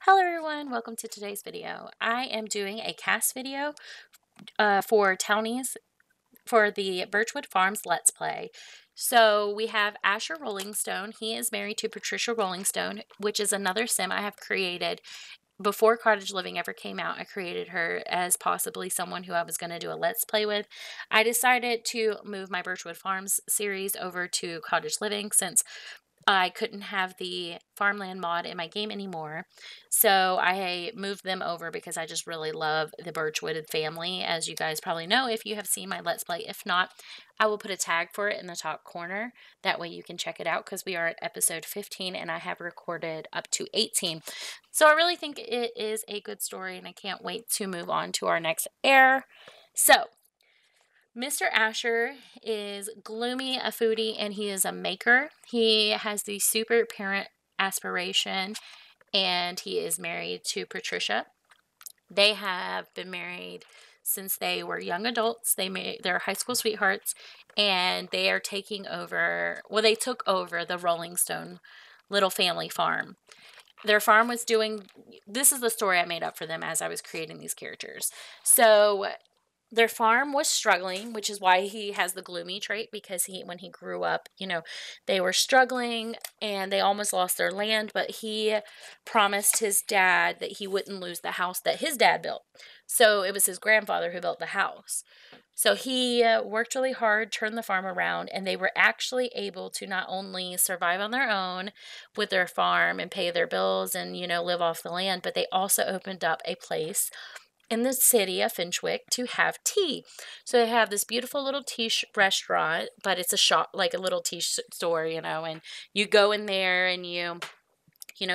Hello everyone, welcome to today's video. I am doing a CAS video for Townies for the Birchwood Farms Let's Play. So we have Asher Rollingstone. He is married to Patricia Rollingstone, which is another sim I have created. Before Cottage Living ever came out, I created her as possibly someone who I was going to do a Let's Play with. I decided to move my Birchwood Farms series over to Cottage Living since I couldn't have the farmland mod in my game anymore. So I moved them over because I just really love the Birchwood family, as you guys probably know if you have seen my Let's Play. If not, I will put a tag for it in the top corner. That way you can check it out because we are at episode 15 and I have recorded up to 18. So I really think it is a good story and I can't wait to move on to our next heir. So Mr. Asher is gloomy, a foodie, and he is a maker. He has the super parent aspiration, and he is married to Patricia. They have been married since they were young adults. They're high school sweethearts, and they are taking over, well, they took over the Rollingstone little family farm. Their farm was doing, this is the story I made up for them as I was creating these characters. So their farm was struggling, which is why he has the gloomy trait, because when he grew up, they were struggling and they almost lost their land, but he promised his dad that he wouldn't lose the house that his dad built. So it was his grandfather who built the house. So he worked really hard, turned the farm around, and they were actually able to not only survive on their own with their farm and pay their bills and, live off the land, but they also opened up a place in the city of Finchwick to have tea. So they have this beautiful little tea restaurant, but it's a shop, like a little tea store, and you go in there and you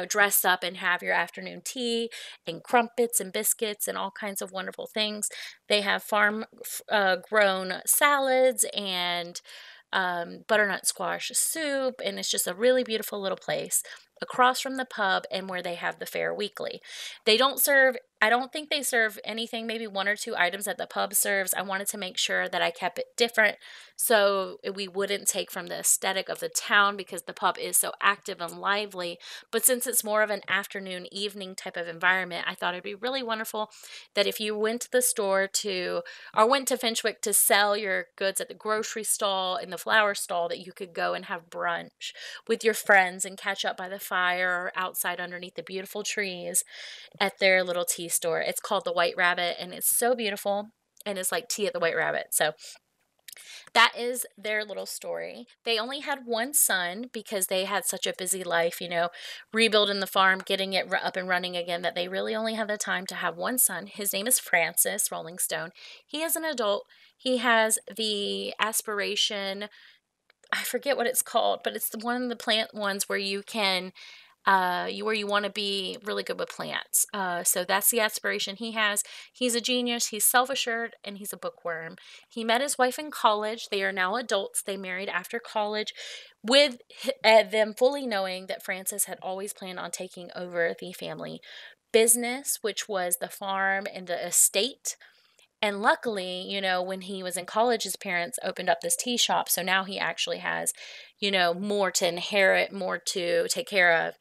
dress up and have your afternoon tea and crumpets and biscuits and all kinds of wonderful things. They have farm grown salads and butternut squash soup, and it's just a really beautiful little place across from the pub and where they have the fair weekly. They don't serve, I don't think they serve anything, maybe one or two items that the pub serves. I wanted to make sure that I kept it different so we wouldn't take from the aesthetic of the town because the pub is so active and lively. But since it's more of an afternoon, evening type of environment, I thought it'd be really wonderful that if you went to the store or went to Finchwick to sell your goods at the grocery stall, in the flower stall, that you could go and have brunch with your friends and catch up by the fire or outside underneath the beautiful trees at their little tea store. It's called the White Rabbit, and it's so beautiful, and it's like tea at the White Rabbit. So that is their little story. They only had one son because they had such a busy life, rebuilding the farm, getting it up and running again, that they really only had the time to have one son. His name is Francis Rollingstone. He is an adult. He has the aspiration, I forget what it's called, but it's one of the plant ones where you can where you want to be really good with plants. So that's the aspiration he has. He's a genius. He's self-assured, and he's a bookworm. He met his wife in college. They are now adults. They married after college, with them fully knowing that Francis had always planned on taking over the family business, which was the farm and the estate. And luckily, when he was in college, his parents opened up this tea shop. So now he actually has, more to inherit, more to take care of.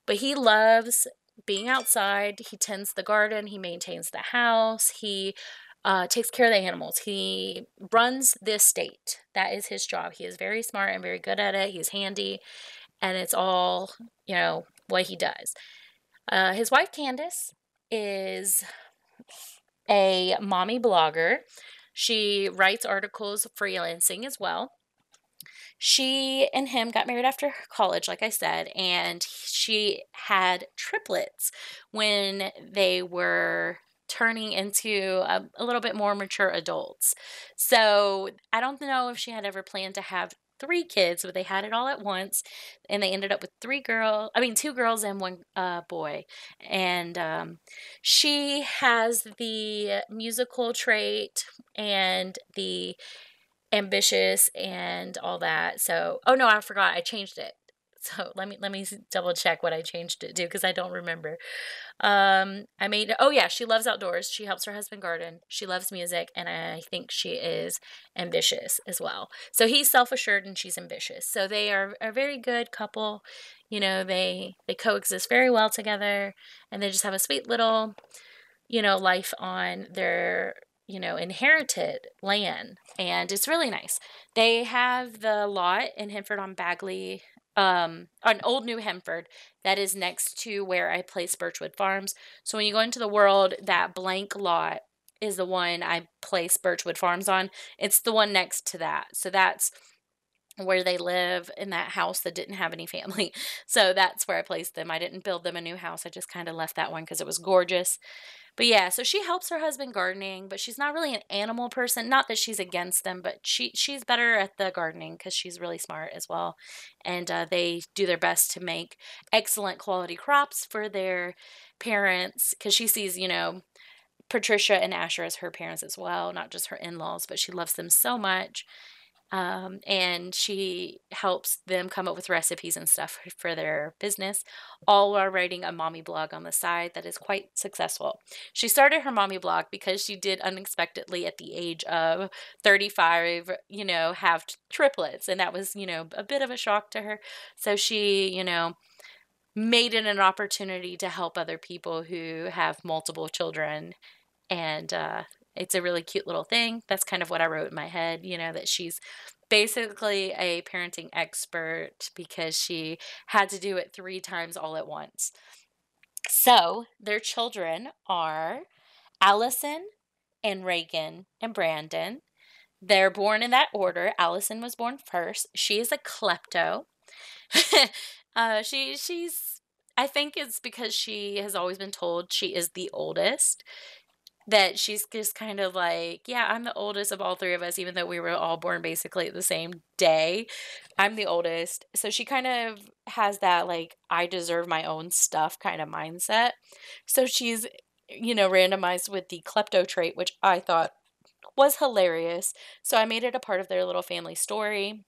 But he loves being outside. He tends the garden. He maintains the house. He takes care of the animals. He runs the estate. That is his job. He is very smart and very good at it. He's handy. And it's all, what he does. His wife, Candace, is a mommy blogger. She writes articles freelancing as well. She and him got married after college, like I said, and she had triplets when they were turning into a little bit more mature adults. So I don't know if she had ever planned to have 3 kids, but they had it all at once, and they ended up with 2 girls and 1 boy. And she has the musical trait and the ambitious and all that. So, oh no, I forgot. I changed it. So let me double check what I changed it to because I don't remember. I made, oh yeah, she loves outdoors. She helps her husband garden. She loves music, and I think she is ambitious as well. So he's self-assured and she's ambitious. So they are a very good couple. You know, they coexist very well together, and they just have a sweet little, you know, life on their, you know, inherited land. And it's really nice. They have the lot in Hempford on Bagley, on Old New Hempford, that is next to where I place Birchwood Farms. So when you go into the world, that blank lot is the one I place Birchwood Farms on. It's the one next to that. So that's where they live, in that house that didn't have any family. So that's where I placed them. I didn't build them a new house. I just kind of left that one because it was gorgeous. But yeah, so she helps her husband gardening, but she's not really an animal person. Not that she's against them, but she's better at the gardening because she's really smart as well. And they do their best to make excellent quality crops for their parents, because she sees, you know, Patricia and Asher as her parents as well, not just her in-laws, but she loves them so much. And she helps them come up with recipes and stuff for their business, all while writing a mommy blog on the side that is quite successful. She started her mommy blog because she did unexpectedly at the age of 35, you know, have triplets. And that was, you know, a bit of a shock to her. So she, you know, made it an opportunity to help other people who have multiple children. And it's a really cute little thing. That's kind of what I wrote in my head, you know, that she's basically a parenting expert because she had to do it 3 times all at once. So their children are Allison and Reagan and Brandon. They're born in that order. Allison was born first. She is a klepto. She's, I think it's because she has always been told she is the oldest, that she's just kind of like, yeah, I'm the oldest of all 3 of us, even though we were all born basically the same day. I'm the oldest. So she kind of has that, like, I deserve my own stuff kind of mindset. So she's, you know, randomized with the klepto trait, which I thought was hilarious. So I made it a part of their little family story.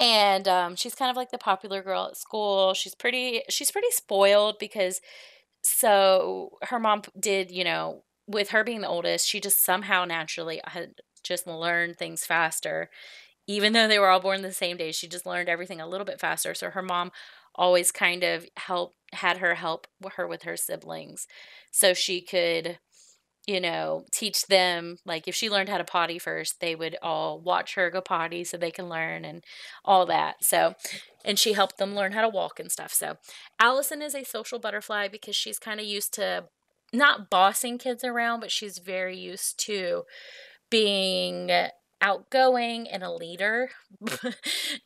And she's kind of like the popular girl at school. She's pretty spoiled because, so her mom did, you know, with her being the oldest, she just somehow naturally had just learned things faster. Even though they were all born the same day, she just learned everything a little bit faster. So her mom always kind of had her help her with her siblings so she could, you know, teach them. Like if she learned how to potty first, they would all watch her go potty so they can learn and all that. So, and she helped them learn how to walk and stuff. So Allison is a social butterfly because she's kind of used to not bossing kids around, but she's very used to being outgoing and a leader.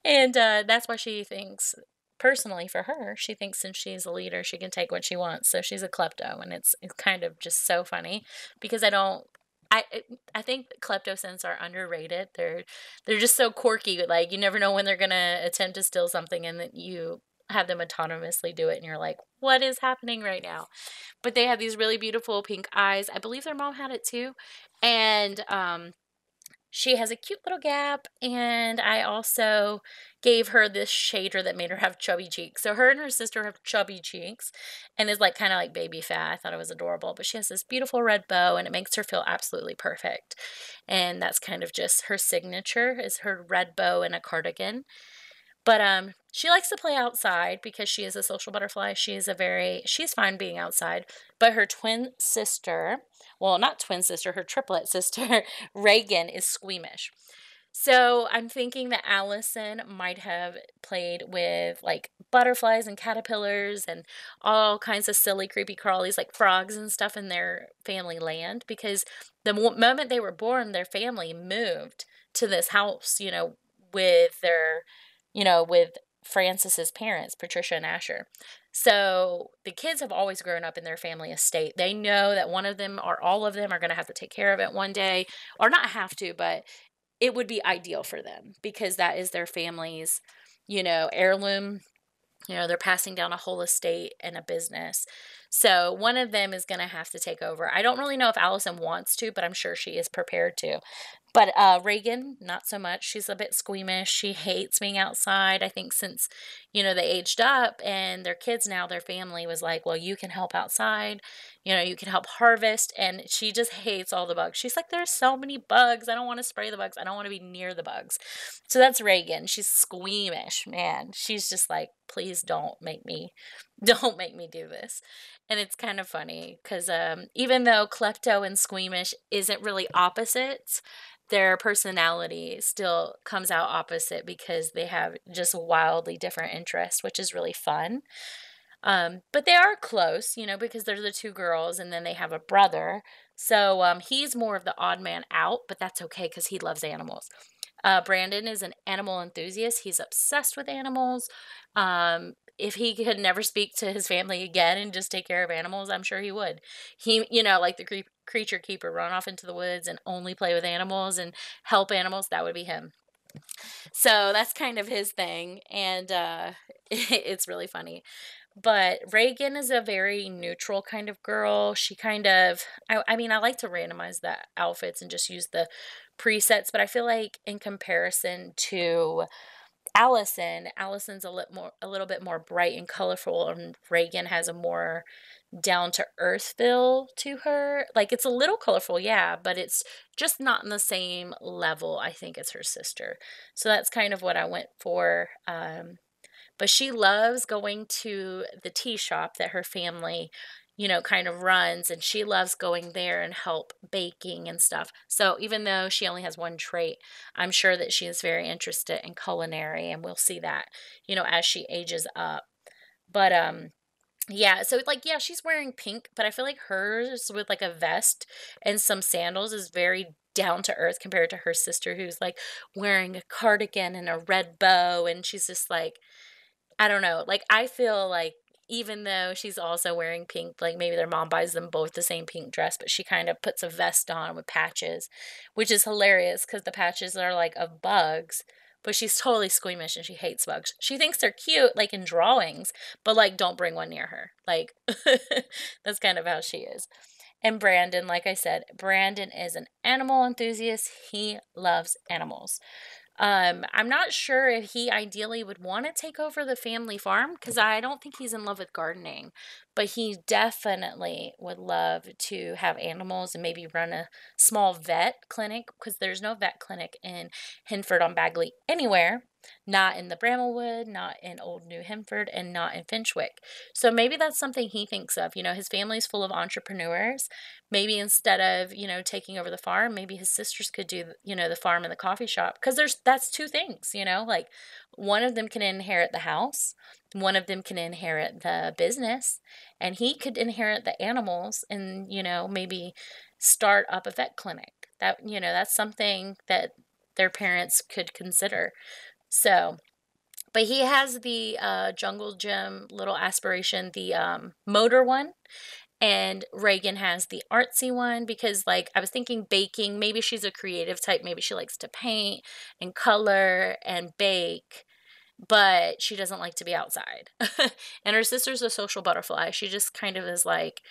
And that's why she thinks, personally for her, she thinks since she's a leader, she can take what she wants. So she's a klepto, and it's kind of just so funny because I think kleptosins are underrated. They're just so quirky. Like you never know when they're gonna attempt to steal something, and then you have them autonomously do it, and you're like, what is happening right now? But they have these really beautiful pink eyes. I believe their mom had it too, and she has a cute little gap, and I also gave her this shader that made her have chubby cheeks. So her and her sister have chubby cheeks and is like kind of like baby fat. I thought it was adorable, but she has this beautiful red bow and it makes her feel absolutely perfect. And that's kind of just her signature, is her red bow and a cardigan. But she likes to play outside because she is a social butterfly. She's fine being outside. But her twin sister, well, not twin sister, her triplet sister, Reagan, is squeamish. So I'm thinking that Allison might have played with like butterflies and caterpillars and all kinds of silly, creepy crawlies like frogs and stuff in their family land, because the moment they were born, their family moved to this house, you know, with their, you know, with Francis's parents, Patricia and Asher. So the kids have always grown up in their family estate. They know that one of them or all of them are going to have to take care of it one day, or not have to, but it would be ideal for them because that is their family's, you know, heirloom. You know, they're passing down a whole estate and a business. So one of them is going to have to take over. I don't really know if Allison wants to, but I'm sure she is prepared to. But Reagan, not so much. She's a bit squeamish. She hates being outside. I think since, they aged up and their kids now, their family was like, well, you can help outside. You can help harvest. And she just hates all the bugs. She's like, there's so many bugs. I don't want to spray the bugs. I don't want to be near the bugs. So that's Reagan. She's squeamish, man. She's just like, please don't make me do this. And it's kind of funny because even though klepto and squeamish isn't really opposites, their personality still comes out opposite because they have just wildly different interests, which is really fun. But they are close, because they're the two girls and then they have a brother. So he's more of the odd man out, but that's okay because he loves animals. Brandon is an animal enthusiast. He's obsessed with animals. If he could never speak to his family again and just take care of animals, I'm sure he would. He, like the creature keeper, run off into the woods and only play with animals and help animals, that would be him. So that's kind of his thing, and it's really funny. But Reagan is a very neutral kind of girl. She kind of, I mean, I like to randomize the outfits and just use the presets, but I feel like in comparison to Allison's a little bit more bright and colorful, and Reagan has a more down to earth feel to her. Like, it's a little colorful, yeah, but it's just not in the same level, I think, as her sister. So that's kind of what I went for. But she loves going to the tea shop that her family, kind of runs, and she loves going there and help baking and stuff. So even though she only has one trait, I'm sure that she is very interested in culinary, and we'll see that, as she ages up. But yeah, so yeah, she's wearing pink, but I feel like hers with like a vest and some sandals is very down to earth compared to her sister, who's like wearing a cardigan and a red bow, and she's just like, I don't know. Like, I feel like even though she's also wearing pink, like maybe their mom buys them both the same pink dress, but she kind of puts a vest on with patches, which is hilarious because the patches are like of bugs, but she's totally squeamish and she hates bugs. She thinks they're cute, like in drawings, but like don't bring one near her. Like, that's kind of how she is. And Brandon, like I said, Brandon is an animal enthusiast. He loves animals. I'm not sure if he ideally would want to take over the family farm because I don't think he's in love with gardening, but he definitely would love to have animals and maybe run a small vet clinic because there's no vet clinic in Hinford on Bagley anywhere. Not in the Bramblewood, not in Old New Hinford, and not in Finchwick. So maybe that's something he thinks of. His family's full of entrepreneurs. Maybe instead of, taking over the farm, maybe his sisters could do, the farm and the coffee shop. Because that's two things, like one of them can inherit the house. One of them can inherit the business. And he could inherit the animals and, maybe start up a vet clinic. That's something that their parents could consider. So, but he has the jungle gym little aspiration, the motor one, and Reagan has the artsy one because, like, I was thinking baking. Maybe she's a creative type. Maybe she likes to paint and color and bake, but she doesn't like to be outside. And her sister's a social butterfly. She just kind of is like,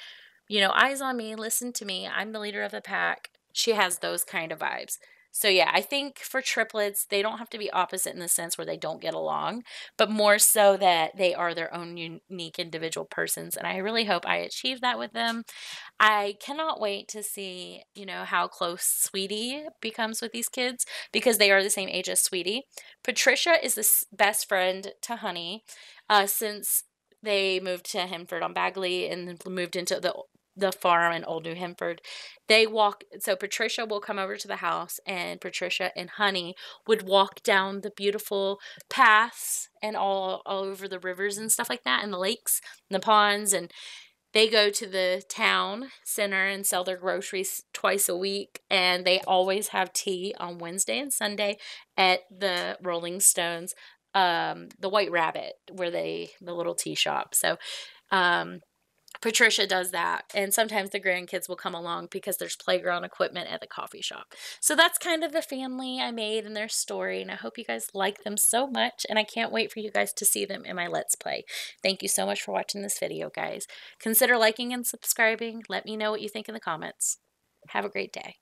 eyes on me, listen to me. I'm the leader of the pack. She has those kind of vibes. So yeah, I think for triplets, they don't have to be opposite in the sense where they don't get along, but more so that they are their own unique individual persons. And I really hope I achieve that with them. I cannot wait to see, how close Sweetie becomes with these kids because they are the same age as Sweetie. Patricia is the best friend to Honey since they moved to Hinford on Bagley and moved into the farm in Old New Hinford. So Patricia will come over to the house, and Patricia and Honey would walk down the beautiful paths and all over the rivers and stuff like that, and the lakes and the ponds, and they go to the town center and sell their groceries twice a week, and they always have tea on Wednesday and Sunday at the Rollingstones, the White Rabbit, the little tea shop. So, Patricia does that, and sometimes the grandkids will come along because there's playground equipment at the coffee shop. So that's kind of the family I made and their story, and I hope you guys like them so much, and I can't wait for you guys to see them in my Let's Play. Thank you so much for watching this video, guys. Consider liking and subscribing. Let me know what you think in the comments. Have a great day.